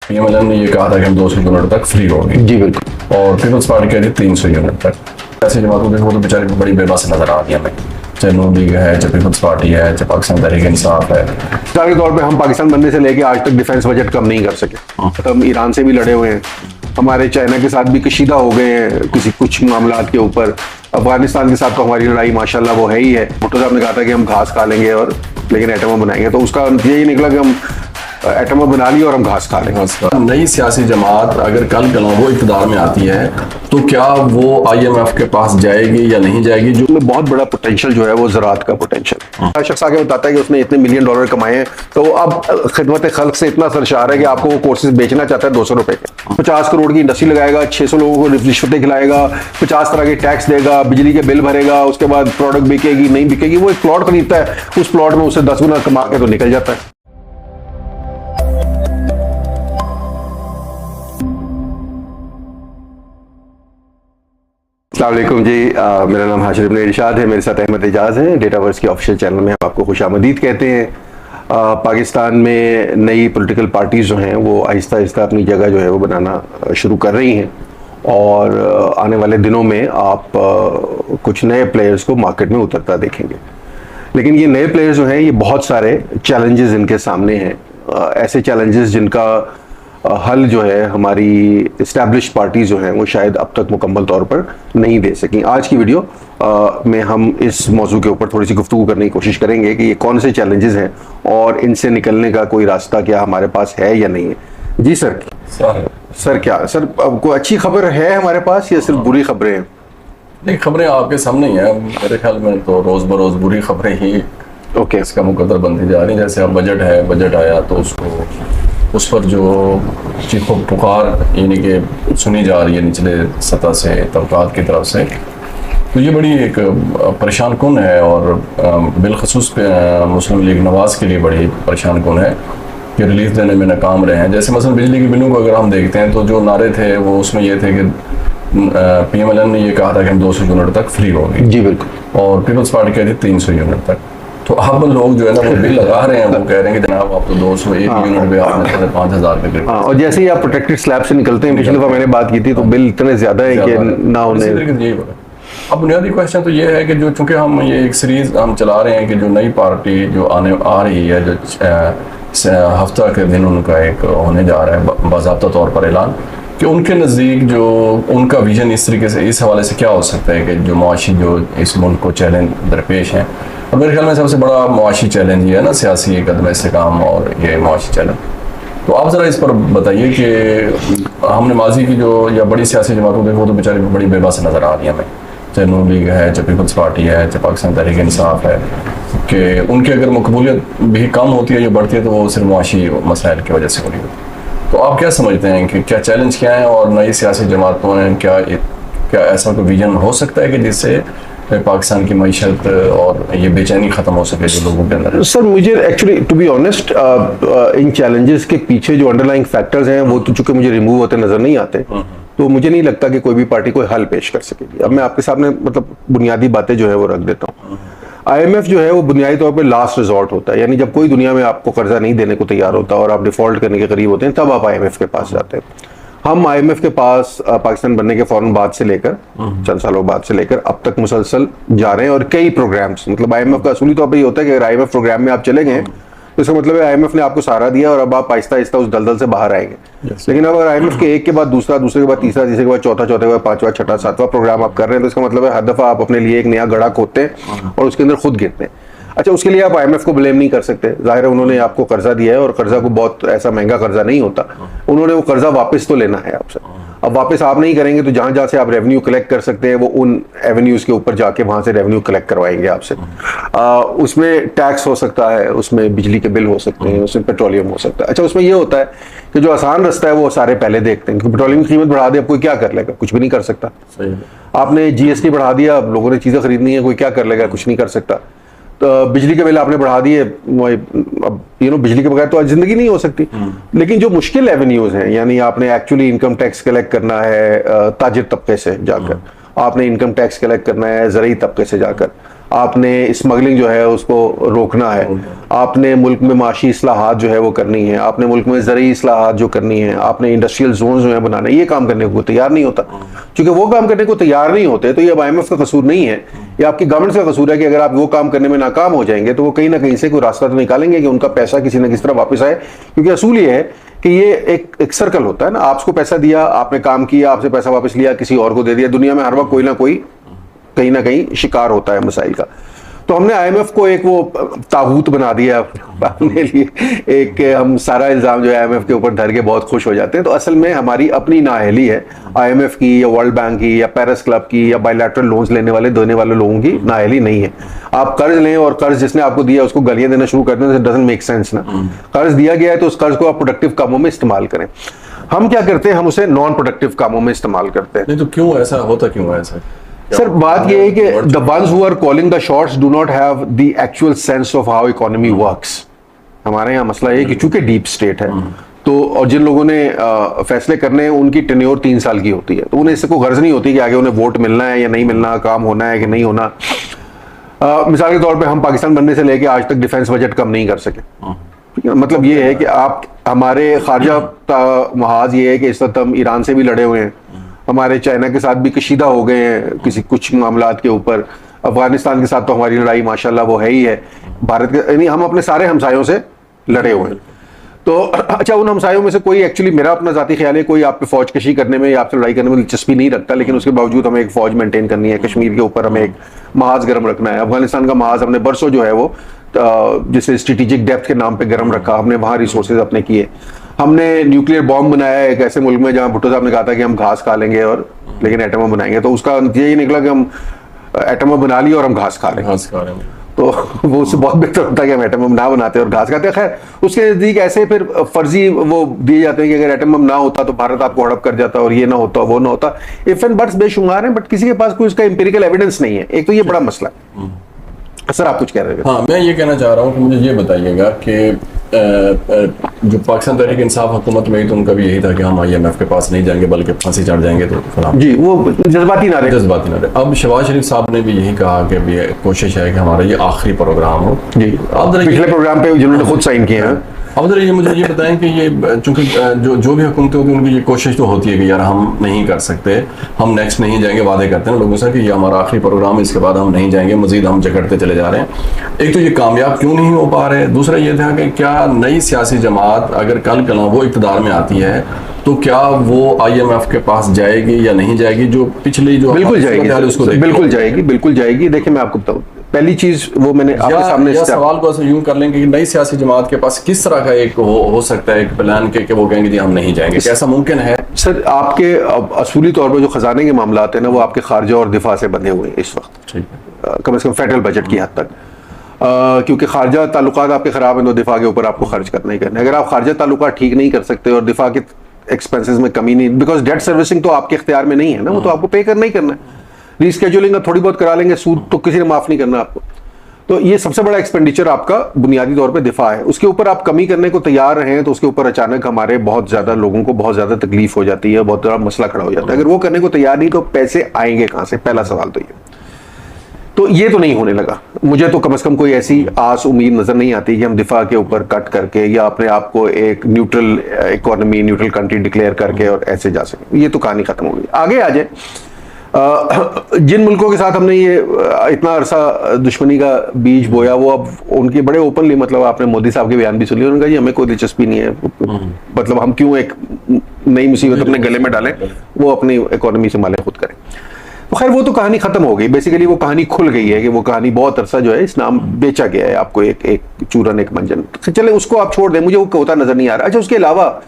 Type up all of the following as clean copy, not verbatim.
पीएमएलएन ने ये कहा था कि हम 200 यूनिट तक फ्री होगी। जी बिल्कुल। और पीपल्स पार्टी कह रही 300 यूनिट तक। ऐसे जमातों में वो तो बेचारे बड़ी बेबस नजर आ रही है हमें, चाहे नून लीग है, चाहे पीपल्स पार्टी है, चाहे पाकिस्तान तहरीक इंसाफ है। मिसाल के तौर पे हम पाकिस्तान बनने से लेके आज तक डिफेंस बजट कम नहीं कर सके। हम ईरान से भी लड़े हुए हैं, हमारे चाइना के साथ भी कशीदा हो गए हैं किसी कुछ मामलात के ऊपर। अफगानिस्तान के साथ तो हमारी लड़ाई माशाल्लाह वो है ही है। भुट्टो साहब ने कहा था कि हम घास खा लेंगे और लेकिन एटम बनाएंगे, तो उसका यही निकला कि हम एटम बना लिया और हम घास खा लेंगे। नई सियासी जमात अगर कल वो इक़्तिदार में आती है तो क्या वो IMF के पास जाएगी या नहीं जाएगी? जो में बहुत बड़ा पोटेंशियल जो है वो ज़राअत का पोटेंशियल। शख्स आके बताता है कि उसने इतने $1 मिलियन कमाए हैं, तो अब खिदमत खल्क से इतना सरशार है कि आपको वो कोर्सेज बेचना चाहता है 200 रुपए के। 50 करोड़ की इंडस्ट्री लगाएगा, 600 लोगों को रिश्वतें खिलाएगा, 50 तरह के टैक्स देगा, बिजली के बिल भरेगा, उसके बाद प्रोडक्ट बिकेगी नहीं बिकेगी। वो एक प्लॉट खरीदता है, उस प्लॉट में उसे 10 गुना कमा के तो निकल जाता है। अस्सलाम वालेकुम जी, मेरा नाम हाशिर इब्न इरशाद है, मेरे साथ अहमद एजाज हैं। डेटावर्स के ऑफिशियल चैनल में हम आपको खुशामदीद कहते हैं। पाकिस्तान में नई पॉलिटिकल पार्टीज़ जो हैं वो आहिस्ता आहिस्ता अपनी जगह जो है वो बनाना शुरू कर रही हैं, और आने वाले दिनों में आप कुछ नए प्लेयर्स को मार्केट में उतरता देखेंगे। लेकिन ये नए प्लेयर्स जो हैं ये बहुत सारे चैलेंजेस इनके सामने हैं, ऐसे चैलेंजेस जिनका हल जो है हमारी इस्टेब्लिश पार्टी जो हैं वो शायद अब तक मुकम्मल तौर पर नहीं दे सकी। आज की वीडियो में हम इस मौजू के ऊपर थोड़ी सी गुफ्तगू करने की कोशिश करेंगे कि ये कौन से चैलेंजेस हैं और इनसे निकलने का कोई रास्ता क्या हमारे पास है या नहीं है। जी सर। सर क्या सर कोई अच्छी खबर है हमारे पास या सिर्फ बुरी खबरें हैं? नहीं, खबरें आपके सामने ही हैं। मेरे ख्याल में तो रोज़ बरोज़ बुरी खबरें ही इसका मुकद्दर बनती जा रही हैं। जैसे अब बजट है, बजट आया तो उस पर जो चीखो पुकार यानी कि सुनी जा रही है निचले सतह से, तबकात की तरफ से, तो ये बड़ी एक परेशान कुन है। और बिलखसूस मुस्लिम लीग नवाज के लिए बड़ी परेशान कुन है कि रिलीफ देने में नाकाम रहे हैं। जैसे मसलन बिजली के बिलों को अगर हम देखते हैं तो जो नारे थे वो उसमें ये थे कि पीएमएलएन ने ये कहा था कि हम 200 यूनिट तक फ्री होगी। जी बिल्कुल। और पीपल्स पार्टी कह रही 300 यूनिट तक। तो अब लोग जो है ना वो बिल लगा रहे हैं, वो कह रहे हैं कि जनाब आप तो 201 यूनिट पे आपने 5000 रुपये। और जैसे ही आप प्रोटेक्टेड स्लैब से निकलते हैं, पिछली दफा मैंने बात की थी, तो बिल इतने ज्यादा है कि ना उन्हें। अब बुनियादी क्वेश्चन तो ये है कि जो चूंकि हम ये एक सीरीज हम चला रहे हैं कि जो नई पार्टी जो आ रही है, जो हफ्ता के दिन उनका एक होने जा रहा है बाज़ाब्ता तौर पर ऐलान, कि उनके नज़दीक जो उनका विजन इस तरीके से, इस हवाले से क्या हो सकता है कि जो मुआशी जो इस मुल्क को चैलेंज दरपेश हैं। और मेरे ख्याल में सबसे बड़ा मुआशी चैलेंज ये है ना, सियासी कदम इस्तेकाम और ये मुआशी चैलेंज। तो आप ज़रा इस पर बताइए कि हमने माजी की जो या बड़ी सियासी जमातों देखो तो बेचारी बड़ी बेबस नज़र आ रही है हमें, चाहे नून लीग है, चाहे पीपल्स पार्टी है, चाहे पाकिस्तान तहरीक इंसाफ है, कि उनकी अगर मकबूलियत भी कम होती है या बढ़ती है तो वो सिर्फ मुआशी मसाइल की वजह से हो रही है। तो आप क्या समझते हैं कि क्या चैलेंज क्या है, और नई सियासी जमातों ने क्या ऐसा कोई विजन हो सकता है कि जिससे पाकिस्तान की मईशत और ये बेचैनी खत्म हो सके जो लोगों के अंदर? सर मुझे एक्चुअली टू बी ऑनेस्ट इन चैलेंजेस के पीछे जो अंडरलाइंग फैक्टर्स हैं वो तो चूंकि मुझे रिमूव होते नजर नहीं आते, तो मुझे नहीं लगता कि कोई भी पार्टी कोई हल पेश कर सकेगी। अब मैं आपके सामने मतलब बुनियादी बातें जो है वो रख देता हूँ। IMF जो है वो बुनियादी तौर पे लास्ट रिजॉर्ट होता है, यानी जब कोई दुनिया में आपको कर्जा नहीं देने को तैयार होता और आप डिफॉल्ट करने के करीब होते हैं तब आप IMF के पास जाते हैं। हम IMF के पास पाकिस्तान बनने के फौरन बाद से लेकर चंद सालों बाद से लेकर अब तक मुसलसल जा रहे हैं, और कई प्रोग्राम्स, मतलब IMF का असूली तौर पर ये होता है कि अगर IMF प्रोग्राम में आप चले गए तो इसका मतलब है IMF ने आपको सहारा दिया और अब आप आहिस्ता आहिस्ता उस दलदल से बाहर आएंगे। लेकिन अब अगर IMF के एक के बाद दूसरा, दूसरे के बाद तीसरा, तीसरे के बाद चौथा, चौथे के बाद पांचवा, छठा, सातवां प्रोग्राम आप कर रहे हैं, तो इसका मतलब है हर दफा आप अपने लिए एक नया गड्ढा खोदते हैं और उसके अंदर खुद गिरते हैं। अच्छा, उसके लिए आप IMF को ब्लेम नहीं कर सकते, जाहिर है उन्होंने आपको कर्जा दिया है और कर्जा को बहुत ऐसा महंगा कर्जा नहीं होता, उन्होंने वो कर्जा वापस तो लेना है आपसे। अब वापस आप नहीं करेंगे तो जहां जहां से आप रेवेन्यू कलेक्ट कर सकते हैं वो उन एवेन्यूज के ऊपर जाके वहां से रेवेन्यू कलेक्ट करवाएंगे आपसे। उसमें टैक्स हो सकता है, उसमें बिजली के बिल हो सकते हैं, उसमें पेट्रोलियम हो सकता है। अच्छा, उसमें ये होता है कि जो आसान रास्ता है वो सारे पहले देखते हैं, क्योंकि पेट्रोलियम की कीमत बढ़ा दे अब कोई क्या कर लेगा, कुछ भी नहीं कर सकता। आपने GST बढ़ा दिया, अब लोगों ने चीजें खरीदनी है, कोई क्या कर लेगा, कुछ नहीं कर सकता। तो बिजली के बिल आपने बढ़ा दिए, अब बिजली के बगैर तो आज जिंदगी नहीं हो सकती। लेकिन जो मुश्किल एवेन्यूज हैं, यानी आपने एक्चुअली इनकम टैक्स कलेक्ट करना है ताजिर तबके से जाकर, आपने इनकम टैक्स कलेक्ट करना है ज़रूरी तबके से जाकर, आपने स्मगलिंग जो है उसको रोकना है, आपने मुल्क में माशी इस्लाहात जो है वो करनी है, आपने मुल्क में ज़रूरी इस्लाहात जो करनी है, आपने इंडस्ट्रियल जोन जो है बनाना है, ये काम करने को तैयार नहीं होता। क्योंकि वो काम करने को तैयार नहीं होते तो ये अब IMF का कसूर नहीं है, ये आपकी गवर्नमेंट का कसूर है कि अगर आप वो काम करने में नाकाम हो जाएंगे तो वो कहीं ना कहीं से कोई रास्ता तो निकालेंगे कि उनका पैसा किसी न किसी तरह वापस आए। क्योंकि असूल ये है कि ये एक सर्कल होता है ना, आपको पैसा दिया, आपने काम किया, आपसे पैसा वापस लिया, किसी और को दे दिया। दुनिया में हर वक्त कोई ना कोई कहीं ना कहीं शिकार होता है मसाइल का। तो हमने IMF को एक वो ताबूत बना दिया अपने लिए, एक हम सारा इल्ज़ाम जो है IMF के ऊपर धर के बहुत खुश हो जाते हैं। तो असल में हमारी अपनी नाअहली है IMF की या वर्ल्ड बैंक की या पेरिस क्लब की या बायलैटरल लोन्स लेने वाले देने वाले लोगों की नाअहली नहीं है। आप कर्ज लें और कर्ज जिसने आपको दिया उसको गालियां देना शुरू कर दें, डजंट मेक सेंस ना। कर्ज दिया गया है तो उस कर्ज को आप प्रोडक्टिव कामों में इस्तेमाल करें। हम क्या करते हैं, हम उसे नॉन प्रोडक्टिव कामों में इस्तेमाल करते हैं। नहीं तो क्यों ऐसा होता, क्यों है ऐसा? सर बात यह है कि the ones who are calling the shots do not have the actual sense of how economy works. हमारे यहाँ मसला ये कि चूंकि डीप स्टेट है तो, और जिन लोगों ने फैसले करने हैं उनकी टेन्योर 3 साल की होती है, तो उन्हें इससे कोई गर्ज नहीं होती कि आगे उन्हें वोट मिलना है या नहीं मिलना, काम होना है कि नहीं होना। मिसाल के तौर पे हम पाकिस्तान बनने से लेके आज तक डिफेंस बजट कम नहीं कर सके। ठीक है, मतलब ये है कि आप हमारे खारजा महाज ये है कि इस वक्त हम ईरान से भी लड़े हुए हैं, हमारे चाइना के साथ भी कशीदा हो गए हैं किसी कुछ मामलात के ऊपर, अफगानिस्तान के साथ तो हमारी लड़ाई माशाल्लाह वो है ही है, भारत के यानी हम अपने सारे हमसायों से लड़े हुए हैं। तो अच्छा, उन हमसायों में से कोई एक्चुअली, मेरा अपना जाती ख्याल है, कोई आप पे फौज कशी करने में या आपसे लड़ाई करने में दिलचस्पी नहीं रखता, लेकिन उसके बावजूद हमें एक फौज मेंटेन करनी है, कश्मीर के ऊपर हमें एक महाज गर्म रखना है। अफगानिस्तान का महाज हमने बरसों जो है वो जिसे स्ट्रेटेजिक डेप्थ के नाम पे गर्म रखा, हमने वहाँ रिसोर्सेज अपने किए। हमने न्यूक्लियर बॉम्ब बनाया एक ऐसे मुल्क में जहाँ भुट्टो साहब ने कहा था कि हम घास खा लेंगे और लेकिन एटम बम बनाएंगे, तो उसका यही निकला कि हम एटम बम बना लिया और हम घास खा लेंगे। तो वो उससे बहुत बेहतर होता है कि हम एटम बम ना बनाते और घास खाते। खैर उसके नज़दीक ऐसे फिर फर्जी वो दिए जाते हैं कि अगर एटम बम ना होता तो भारत आपको हड़प कर जाता और ये ना होता वो ना होता। इफ एंड बट्स बेशुमार हैं, बट किसी के पास कोई उसका एम्पिरिकल एविडेंस नहीं है। एक तो ये बड़ा मसला है। सर आप कुछ कह रहे थे? हाँ, मैं ये कहना चाह रहा हूँ कि मुझे ये बताइएगा कि जो पाकिस्तान तहरीक इंसाफ हुकूमत में तो उनका भी यही था कि हम IMF के पास नहीं जाएंगे बल्कि फांसी चढ़ जाएंगे, तो जी वो जज्बाती नारे। अब शहबाज शरीफ साहब ने भी यही कहा कि अभी कोशिश है कि हमारा ये आखिरी प्रोग्राम हो। जी, पिछले प्रोग्राम पे जिन्होंने खुद साइन किए हैं। अब ये मुझे ये बताएं कि ये चूंकि जो भी हुकूमतें होती हैं उनकी ये कोशिश तो होती है कि यार हम नहीं कर सकते, हम नेक्स्ट नहीं जाएंगे, वादे करते हैं लोगों से कि ये हमारा आखिरी प्रोग्राम है, इसके बाद हम नहीं जाएंगे, मजीद हम जकड़ते चले जा रहे हैं। एक तो ये कामयाब क्यों नहीं हो पा रहे, दूसरा ये था कि क्या नई सियासी जमात अगर कल कल वो इक़्तिदार में आती है तो क्या वो IMF के पास जाएगी या नहीं जाएगी? जो पिछली जो बिल्कुल जाएगी, उसको बिल्कुल जाएगी, बिल्कुल जाएगी। देखिए मैं आपको बताऊं, पहली चीज वो मैंने आपके सामने सवाल को ऐसे यूं कर लेंगे कि नई सियासी जमात के पास किस तरह का एक हो सकता है एक प्लान के कि वो कहेंगे जी हम नहीं जाएंगे, कैसा मुमकिन है? सर आपके असूली तौर पर जो खजाने के मामलात हैं ना वो आपके खारजा और दिफा से बंधे हुए हैं इस वक्त, कम से कम फेडरल बजट की हद तक। क्योंकि खारजा ताल्लुकात आपके खराब हैं तो दिफा के ऊपर आपको खर्च करना ही करना है। अगर आप खारजा ताल्लुकात ठीक नहीं कर सकते और दिफा के एक्सपेंसेस में कमी नहीं, बिकॉज डेट सर्विसिंग तो आपके इख्तियार में नहीं है ना, वो तो आपको पे करना ही करना है। रीस्केड्यूलिंग थोड़ी बहुत करा लेंगे, सूद तो किसी ने माफ नहीं करना आपको। तो ये सबसे बड़ा एक्सपेंडिचर आपका बुनियादी तौर पे दिफा है। उसके ऊपर आप कमी करने को तैयार रहे तो उसके ऊपर अचानक हमारे बहुत ज्यादा लोगों को बहुत ज्यादा तकलीफ हो जाती है, बहुत बड़ा मसला खड़ा हो जाता है। अगर वो करने को तैयार नहीं तो पैसे आएंगे कहां से? पहला सवाल तो ये। तो ये तो नहीं होने लगा। मुझे तो कम से कम कोई ऐसी आस उम्मीद नजर नहीं आती कि हम दिफा के ऊपर कट करके या अपने आप को एक neutral economy, neutral country declare करके और ऐसे जा सके। ये तो कहानी खत्म हो गई। आगे आ जाए, जिन मुल्कों के साथ हमने ये इतना अरसा दुश्मनी का बीज बोया वो अब उनकी बड़े ओपनली, मतलब आपने मोदी साहब के बयान भी सुन लिए, उन्होंने कहा जी हमें कोई दिलचस्पी नहीं है, मतलब हम क्यों एक नई मुसीबत अपने गले में डालें, वो अपनी इकोनॉमी संभालें, खुद करें। तो खैर वो तो कहानी खत्म हो गई। बेसिकली वो कहानी खुल गई है कि वो कहानी बहुत अरसा जो है इस नाम बेचा गया है आपको, एक चूरन, एक मंजन। चले उसको आप छोड़ दें, मुझे वो होता नजर नहीं आ रहा। अच्छा उसके अलावा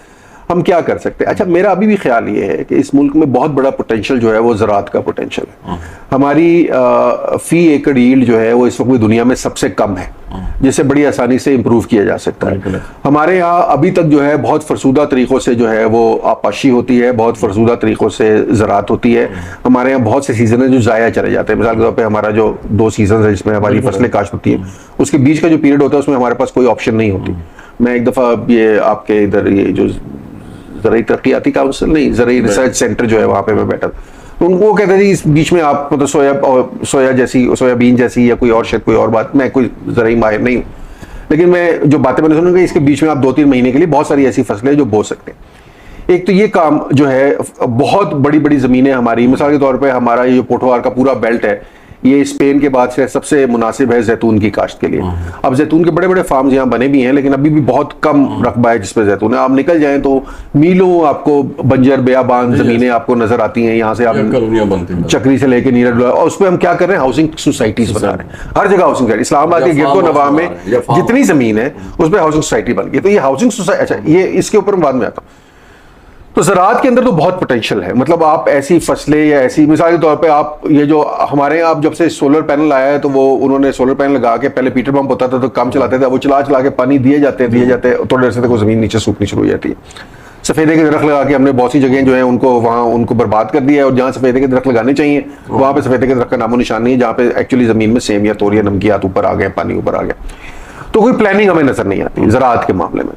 हम क्या कर सकते हैं? अच्छा मेरा अभी भी ख्याल ये है कि इस मुल्क में बहुत बड़ा पोटेंशियल जो है वो ज़राअत का पोटेंशियल है। हमारी फी एकड़ यील्ड जो है वो इस वक्त दुनिया में सबसे कम है, जिसे बड़ी आसानी से इम्प्रूव किया जा सकता है। हमारे यहाँ अभी तक जो है बहुत फरसूदा तरीक़ों से जो है वो आपाशी होती है, बहुत फरसूदा तरीक़ों से ज़राअत होती है। हमारे यहाँ बहुत से सीज़न है जो ज़ाया चले जाते हैं। मिसाल के तौर पर हमारा जो 2 सीज़न है जिसमें हमारी फसलें काश्त होती है, उसके बीच का जो पीरियड होता है उसमें हमारे पास कोई ऑप्शन नहीं होती। मैं एक दफ़ा ये आपके इधर ये जो ज़राई तरक्याती काउंसिल नहीं, ज़राई रिसर्च सेंटर जो है वहाँ पे मैं बैठा, तो उनको कहते थे इस बीच में आप मतलब सोयाबीन जैसी या कोई और शायद कोई और बात, मैं कोई ज़राई माहिर नहीं हूँ, लेकिन मैं जो बातें मैंने सुनी कि इसके बीच में आप 2-3 महीने के लिए बहुत सारी ऐसी फसलें जो बो सकते हैं। एक तो ये काम जो है, बहुत बड़ी बड़ी ज़मीनें हमारी, मिसाल के तौर पे हमारा ये पोठोहार का पूरा बेल्ट है, ये स्पेन के बाद से सबसे मुनासिब है जैतून की काश्त के लिए। अब जैतून के बड़े बड़े फार्म्स यहाँ बने भी हैं, लेकिन अभी भी बहुत कम रकबा है जिस पे जैतून है। आप निकल जाएं तो मीलों आपको बंजर बेयाबान जमीनें आपको नजर आती हैं। यहाँ से आप चक्री से लेके नीरज, और उस पर हम क्या कर रहे हैं, हाउसिंग सोसाइटीज बना रहे हैं। हर जगह हाउसिंग सोसाइटी, इस्लामाबाद के गिरदो नवाह में जितनी जमीन है उस पर हाउसिंग सोसाइटी बन गई। तो ये हाउसिंग सोसाइटी, अच्छा ये इसके ऊपर बाद में आता हूँ। तो ज़राअत के अंदर तो बहुत पोटेंशियल है, मतलब आप ऐसी फसलें या ऐसी, मिसाल के तौर पे आप ये जो हमारे यहाँ आप जब से सोलर पैनल आया है तो वो उन्होंने सोलर पैनल लगा के, पहले पीटर पंप होता था तो काम चलाते थे, वो चला के पानी दिए जाते थोड़ी देर से तो ज़मीन नीचे सूखनी शुरू हो जाती है। सफ़ेदे के दरख्त लगा के हमने बहुत सी जगह जो है उनको बर्बाद कर दिया है, और जहाँ सफ़ेदे के दरख्त लगाने चाहिए वहाँ पे सफ़ेदे के दरख्त का नामो निशान नहीं है, जहाँ पे एक्चुअली ज़मीन में सेम या तोर या नमकियात ऊपर आ गए, पानी ऊपर आ गया। तो कोई प्लानिंग हमें नजर नहीं आती ज़राअत के मामले में।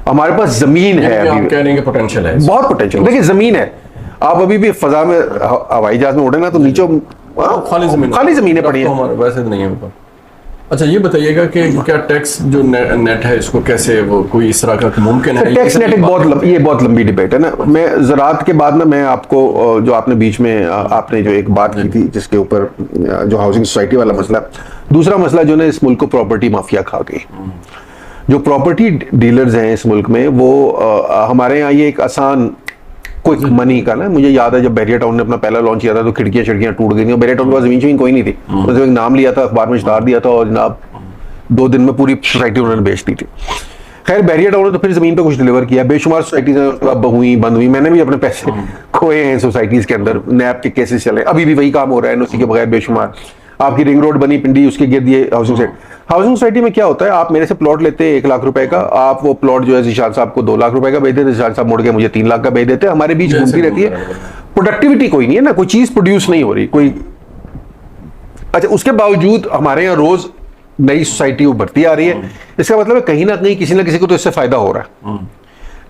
हमारे पास जमीन है, अभी कह रहे हैं पोटेंशियल है, बहुत पोटेंशियल। देखिए जमीन है, आप अभी भी फजा में हवाई जहाज में उड़े ना तो नीचे खाली जमीनें पड़ी हैं, वैसे तो नहीं है। अच्छा ये बताइएगा कि क्या टैक्स जो नेट है इसको कैसे वो कोई इस तरह का मुमकिन है? टैक्स नेट एक बहुत लंबी डिबेट है ना। मैं ज़राअत के बाद ना मैं आपको जो आपने बीच में आपने जो एक बात की थी जिसके ऊपर जो हाउसिंग सोसाइटी वाला मसला, दूसरा मसला जो ना इस मुल्क को प्रॉपर्टी माफिया खा गई। जो प्रॉपर्टी डीलर्स हैं इस मुल्क में वो हमारे यहाँ ये एक आसान क्विक मनी का ना, मुझे याद है जब बैरियर टाउन ने अपना पहला लॉन्च किया था तो खिड़कियां टूट गई थी। बैरियर टाउन के पास जमीन कोई नहीं थी, उसने एक नाम लिया था, अखबार में इश्तार दिया था और जनाब 2 दिन में पूरी सोसाइटी उन्होंने बेच दी थी। खैर बैरियर टाउन ने तो फिर जमीन पे कुछ डिलीवर किया, बेशुमार सोसाइटीज अब हुई बंद हुई, मैंने भी अपने पैसे खोए हैं सोसाइटीज के अंदर, नैब के केसेस चले, अभी भी वही काम हो रहा है एनओसी के बगैर बेशुमार। आपकी रिंग रोड बनी पिंडी, उसके गिर्द ये हाउसिंग सोसाइटी में क्या होता है, आप मेरे से प्लॉट लेते हैं 1 लाख रुपए का, आप वो प्लॉट जो है जिशान साहब को 2 लाख रुपए का बेच देते, जिशान साहब मुड़ के मुझे 3 लाख का बेच देते, हमारे बीच घूमती रहती है। प्रोडक्टिविटी कोई नहीं है ना, कोई चीज प्रोड्यूस नहीं हो रही कोई। अच्छा उसके बावजूद हमारे यहाँ रोज नई सोसाइटी उभरती आ रही है, इसका मतलब है कहीं ना कहीं किसी ना किसी को तो इससे फायदा हो रहा है।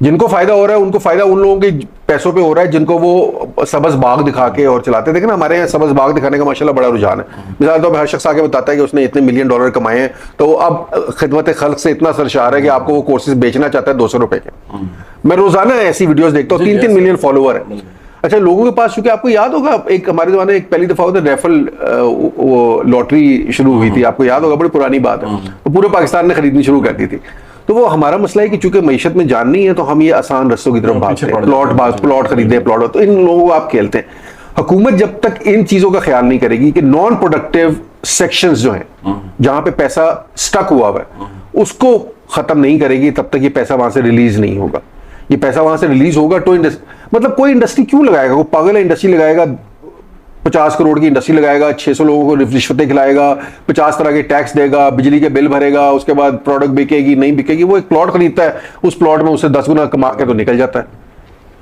जिनको फायदा हो रहा है उनको फायदा उन लोगों के पैसों पे हो रहा है जिनको वो सबज बाग दिखा के और चलाते। देखें ना हमारे यहाँ सबज बाग दिखाने का माशाल्लाह बड़ा रुझान है। मिसाल तो हर शख्स आके बताता है कि उसने इतने $1 मिलियन कमाए हैं, तो अब खिदमत खल्क से इतना सरशार है कि आपको वो कोर्सेज बेचना चाहता है 200 रुपए के। मैं रोजाना ऐसी वीडियोस देखता हूँ, 3-3 मिलियन फॉलोअर है। अच्छा लोगों के पास, चूंकि आपको याद होगा एक हमारे जमाने एक पहली दफा होता रैफल वो लॉटरी शुरू हुई थी, आपको याद होगा, बड़ी पुरानी बात है, तो पूरे पाकिस्तान ने खरीदनी शुरू कर दी थी। तो वो हमारा मसला है कि चूंकि मईशत में जान नहीं है तो हम ये आसान रस्तों की तरफ भागते हैं, प्लॉट खरीदे, प्लॉट, तो इन लोगों को आप खेलते हैं। हुकूमत जब तक इन चीजों का ख्याल नहीं करेगी कि नॉन प्रोडक्टिव सेक्शंस जो हैं जहां पे पैसा स्टक हुआ है उसको खत्म नहीं करेगी, तब तक ये पैसा वहां से रिलीज नहीं होगा। ये पैसा वहां से रिलीज होगा तो मतलब कोई इंडस्ट्री क्यों लगाएगा, कोई पागल है इंडस्ट्री लगाएगा, 50 करोड़ की इंडस्ट्री लगाएगा, 600 लोगों को रिश्वतें खिलाएगा, 50 तरह के टैक्स देगा, बिजली के बिल भरेगा, उसके बाद प्रोडक्ट बिकेगी नहीं बिकेगी, वो एक प्लॉट खरीदता है, उस प्लॉट में उससे 10 गुना कमा के तो निकल जाता है।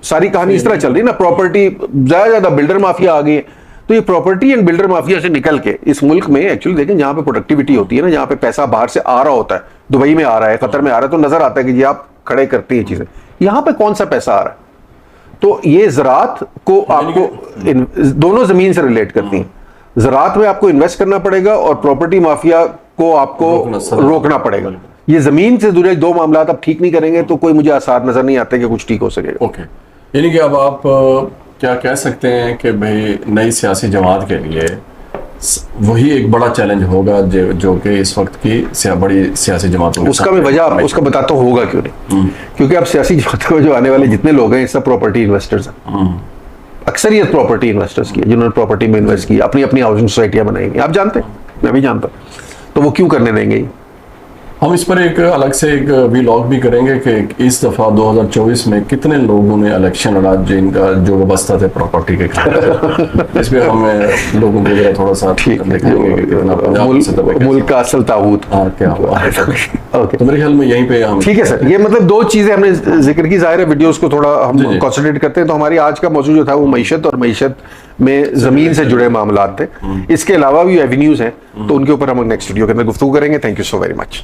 सारी कहानी इस तरह चल रही है ना। प्रॉपर्टी ज्यादा बिल्डर माफिया आ गई है, तो ये प्रॉपर्टी एंड बिल्डर माफिया से निकल के इस मुल्क में एक्चुअली देखें जहां पे प्रोडक्टिविटी होती है ना, जहां पे पैसा बाहर से आ रहा होता है, दुबई में आ रहा है, कतर में आ रहा है, तो नजर आता है कि जी आप खड़े करती हैं चीजें, यहाँ पे कौन सा पैसा आ रहा है। तो ये ज़राअत को आपको दोनों जमीन से रिलेट करती हैं। ज़राअत में आपको इन्वेस्ट करना पड़ेगा और प्रॉपर्टी माफिया को आपको रोकना पड़ेगा। ये जमीन से जुड़े 2 मामला आप ठीक नहीं करेंगे तो कोई मुझे आसार नजर नहीं आते कि कुछ ठीक हो सकेगा। ओके, यानी कि अब आप क्या कह सकते हैं कि भाई नई सियासी जमात के लिए वही एक बड़ा चैलेंज होगा जो कि इस वक्त की बड़ी सियासी जमातों में, उसका मैं वजह उसका बताता हूँ होगा क्यों नहीं, क्योंकि अब सियासी जमातों में जो आने वाले जितने लोग हैं सब प्रॉपर्टी इन्वेस्टर्स हैं। अक्सरियत प्रॉपर्टी इन्वेस्टर्स की, जिन्होंने प्रॉपर्टी में इन्वेस्ट की, अपनी अपनी हाउसिंग सोसाइटियां बनाएंगी, आप जानते हैं, मैं भी जानता हूँ, तो वो क्यों करने देंगे। हम इस पर एक अलग से एक व्लॉग भी करेंगे कि इस दफा 2024 में कितने लोगों ने इलेक्शन लड़ा जिनका जो वाबस्ता थे प्रॉपर्टी के खिलाफ। इस पे हम लोगों को जरा थोड़ा सा मुल्क का असल ताबूत क्या हुआ। ओके, तो मेरे ख्याल में यहीं पे हम, ठीक है सर, ये मतलब 2 चीजें हमने जिक्र की, जाहिर है वीडियोस को थोड़ा हम कंसंट्रेट करते हैं। तो हमारी आज का मौजूद जो था वो मईशत और मईशत में जमीन से जुड़े मामलात थे। इसके अलावा भी एवेन्यूज हैं, तो उनके ऊपर हम नेक्स्ट वीडियो के अंदर गुफ्तगू करेंगे। Thank you so very much.